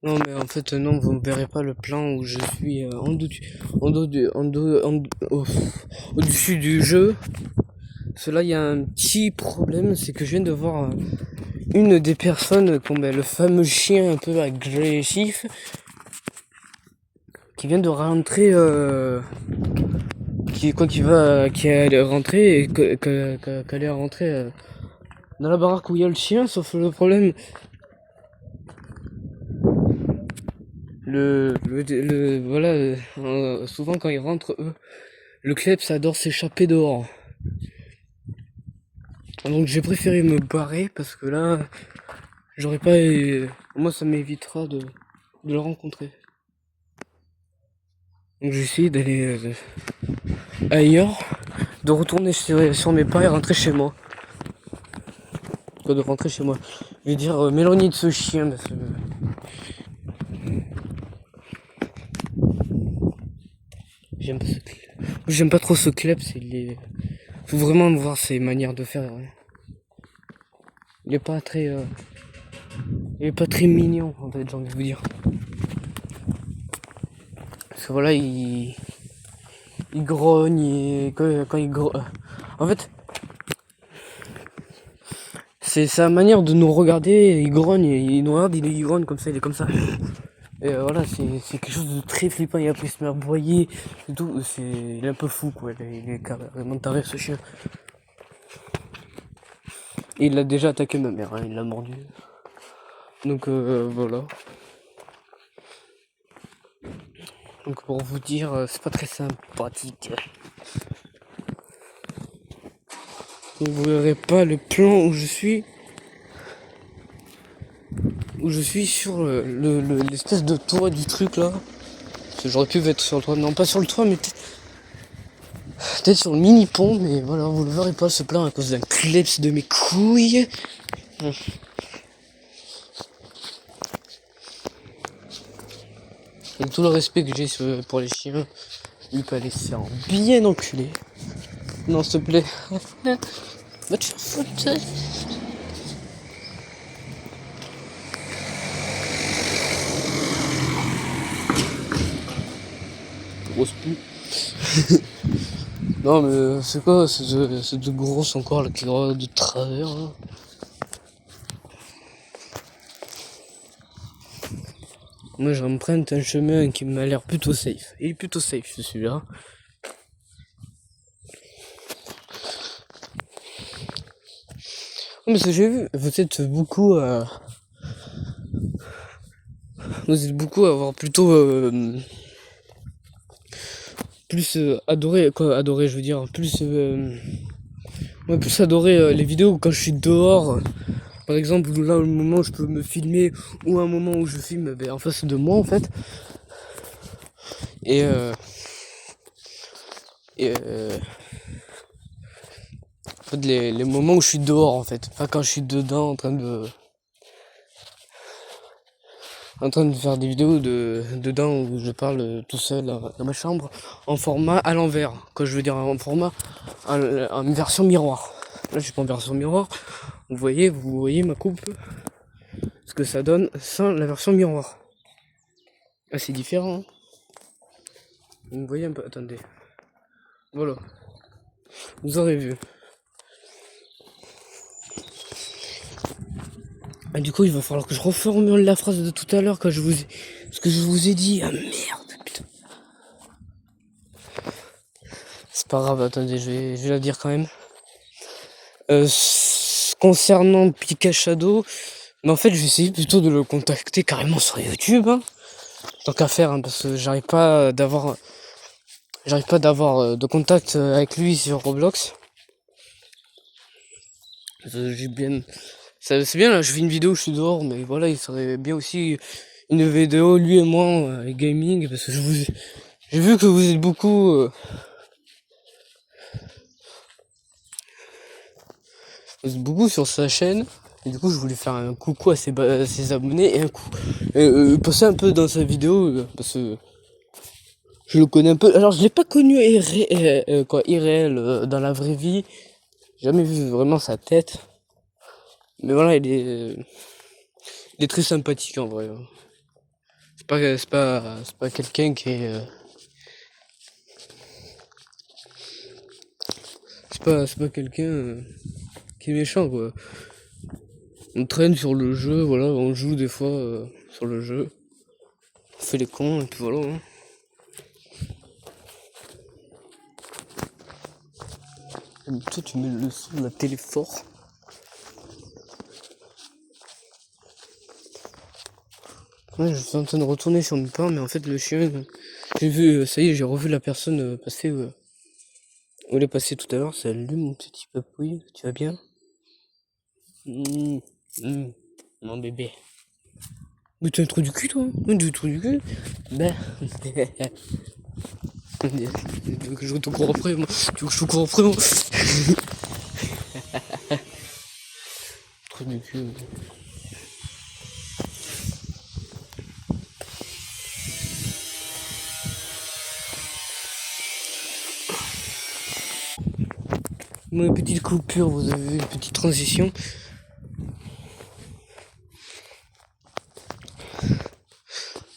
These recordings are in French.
Non, mais en fait, non, vous ne verrez pas le plan où je suis en dos du, en dos, en- au- au-dessus du jeu. Cela, il y a un petit problème, c'est que je viens de voir une des personnes, comme le fameux chien un peu agressif, qui vient de rentrer, qui est rentré et qu'elle est rentrée dans la baraque où il y a le chien, sauf le problème, voilà, souvent quand ils rentrent, eux, le kleps adore s'échapper dehors. Donc j'ai préféré me barrer parce que là, j'aurais pas, moi ça m'évitera de le rencontrer. Donc j'ai essayé d'aller ailleurs, de retourner sur mes pas et rentrer chez moi. Quoi, de rentrer chez moi. Je vais dire m'éloigner de ce chien parce que j'aime pas ce kleps. J'aime pas trop ce kleps, faut vraiment voir ses manières de faire. Ouais. Il est pas très, il est pas très mignon en fait, j'ai envie de vous dire. Parce que voilà, il grogne et quand il grogne. En fait, c'est sa manière de nous regarder, il grogne, il nous regarde, il grogne comme ça, il est comme ça. Et voilà, c'est quelque chose de très flippant, et après il se met à aboyer et tout, il est un peu fou quoi, il est carrément taré ce chien. Et il a déjà attaqué ma mère, hein, il l'a mordu. Donc voilà. Donc pour vous dire, c'est pas très sympathique. Donc vous verrez pas le plan où je suis sur l'espèce de toit du truc là. Parce que j'aurais pu être sur le toit, non pas sur le toit, mais peut-être sur le mini pont, mais voilà, vous le verrez pas ce plan à cause d'un kleps de mes couilles. Et tout le respect que j'ai pour les chiens, il peut aller se faire bien enculer. Non, s'il te plaît. Va te faire foutre. Grosse pute. Non, mais c'est quoi c'est de grosse encore là qui regarde de travers là. Moi j'emprunte un chemin qui m'a l'air plutôt safe. Il est plutôt safe celui-là. Mais ce que j'ai vu, vous êtes beaucoup à avoir plutôt plus adoré, quoi, adoré je veux dire, plus adoré les vidéos quand je suis dehors. Par exemple, là, au moment où je peux me filmer, ou un moment où je filme en face de moi, en fait. Et, euh, et en fait, les moments où je suis dehors, en fait. Pas quand je suis dedans en train de faire des vidéos dedans où je parle tout seul dans ma chambre, en format à l'envers. Quand je veux dire en format, en version miroir. Là, je suis pas en version miroir. Vous voyez ma coupe, ce que ça donne sans la version miroir. Ah, c'est différent. Hein. Vous voyez un peu, attendez. Voilà, vous aurez vu. Ah, du coup, il va falloir que je reformule la phrase de tout à l'heure quand ce que je vous ai dit. Ah merde, putain. C'est pas grave, attendez, je vais la dire quand même. Concernant Pika Shadow, mais en fait, je vais essayer plutôt de le contacter carrément sur YouTube. Hein. Tant qu'à faire, hein, parce que j'arrive pas d'avoir de contact avec lui sur Roblox. J'ai bien, c'est bien là, je fais une vidéo, je suis dehors, mais voilà, il serait bien aussi une vidéo lui et moi gaming, parce que j'ai vu que vous êtes beaucoup sur sa chaîne. Et du coup, je voulais faire un coucou à ses abonnés et passer un peu dans sa vidéo parce que je le connais un peu. Alors, je l'ai pas connu IRL dans la vraie vie. J'ai jamais vu vraiment sa tête. Mais voilà, il est très sympathique en vrai. Hein. C'est pas quelqu'un qui est. C'est pas quelqu'un qui est méchant, quoi. On traîne sur le jeu, voilà, on joue des fois sur le jeu. On fait les cons, et puis voilà. Hein. Toi, tu mets le son de la télé fort. Ouais, je suis en train de retourner sur mes pas, mais en fait, le chien, j'ai vu, ça y est, j'ai revu la personne passer où elle est passée tout à l'heure. Salut, mon petit papouille, tu vas bien? Mmh, mmh, mon bébé. Mais t'as un trou du cul, toi? Mais tu as un trou du cul? Ben. Tu veux que je te cours après, moi? Tu veux que je te cours après, moi? Trou du cul. Une petite coupure, vous avez vu, une petite transition.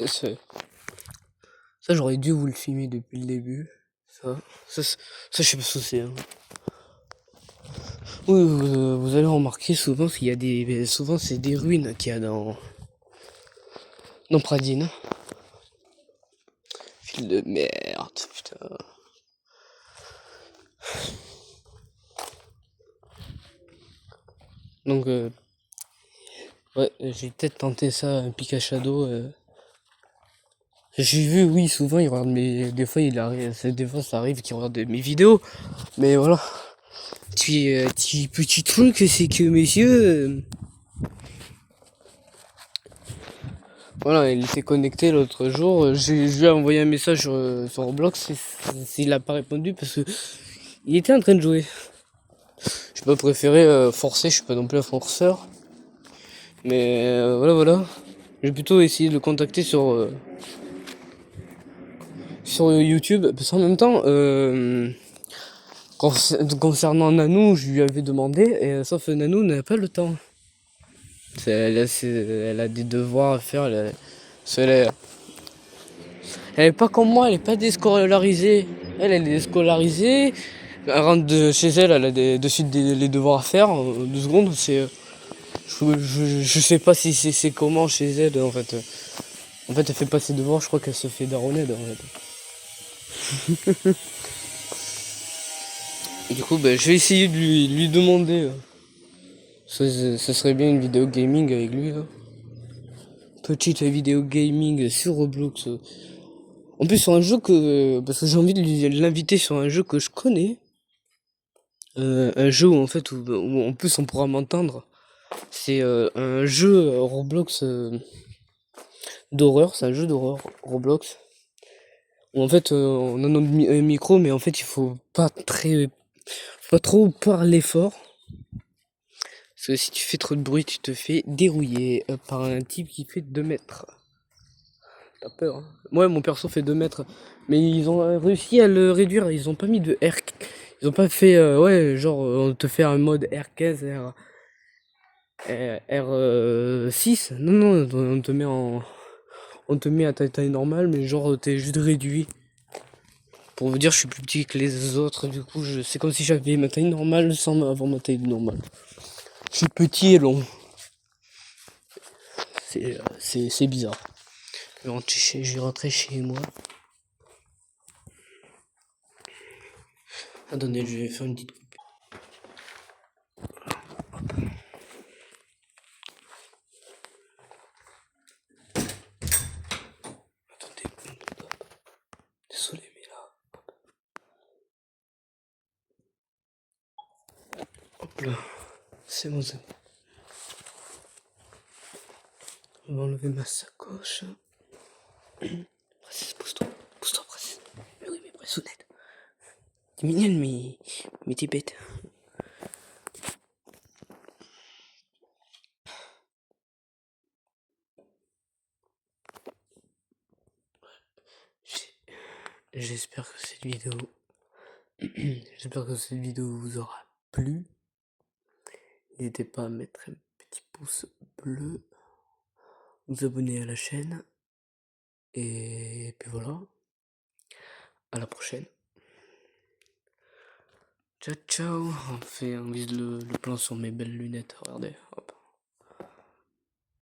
Ça, ça, j'aurais dû vous le filmer depuis le début. Ça, je sais pas ce que c'est. Hein. Oui, vous allez remarquer souvent qu'il y a souvent c'est des ruines qu'il y a dans Pradine. Fil de merde, putain. Donc, ouais, j'ai peut-être tenté ça, un Pikachu. J'ai vu, oui, souvent, il regarde des fois, des fois, ça arrive qu'il regarde mes vidéos. Mais voilà. Petit truc, c'est que, messieurs, voilà, il était connecté l'autre jour. Je lui ai envoyé un message sur Roblox. Il a pas répondu parce que il était en train de jouer. Je pas préféré forcer, je suis pas non plus un forceur. Mais voilà. J'ai plutôt essayé de le contacter sur YouTube. Parce qu'en même temps, concernant Nanou, je lui avais demandé, sauf que Nanou n'a pas le temps. Elle a des devoirs à faire. Elle est pas comme moi, elle est pas déscolarisée. Elle est déscolarisée. Elle rentre de chez elle, elle a de suite les devoirs à faire. 2 secondes, je sais pas si c'est comment chez elle en fait. En fait, elle fait pas ses devoirs, je crois qu'elle se fait daronner en fait. Et du coup, je vais essayer de lui demander. Ça serait bien une vidéo gaming avec lui. Là. Petite vidéo gaming sur Roblox. En plus, sur un jeu que. Parce que j'ai envie de l'inviter sur un jeu que je connais. Un jeu où en fait, où en plus on pourra m'entendre. C'est un jeu Roblox d'horreur. C'est un jeu d'horreur Roblox. Où en fait, on a un micro, mais en fait, il faut pas trop parler fort. Parce que si tu fais trop de bruit, tu te fais dérouiller par un type qui fait 2 mètres. T'as peur, hein. Moi, mon perso fait 2 mètres. Mais ils ont réussi à le réduire. Ils ont pas mis de R. Ils ont pas fait, ouais, genre, on te fait un mode R15, R6. Non, on te met à taille normale, mais genre, t'es juste réduit. Pour vous dire, je suis plus petit que les autres. Du coup, c'est comme si j'avais ma taille normale sans avoir ma taille normale. Je suis petit et long. C'est bizarre. Je vais rentrer chez moi. Attendez, je vais faire une petite coupure. Attendez, désolé, mais là. Hop là. C'est bon, ça. On va enlever ma sacoche. Précise, pousse-toi. Pousse-toi, précise. Mais oui, mais Bressonnette. T'es mignonne, mais t'es bête. J'espère que cette vidéo. J'espère que cette vidéo vous aura plu. N'hésitez pas à mettre un petit pouce bleu, vous abonner à la chaîne Et puis voilà. À la prochaine. Ciao ciao. On vise le plan sur mes belles lunettes. Regardez. Hop.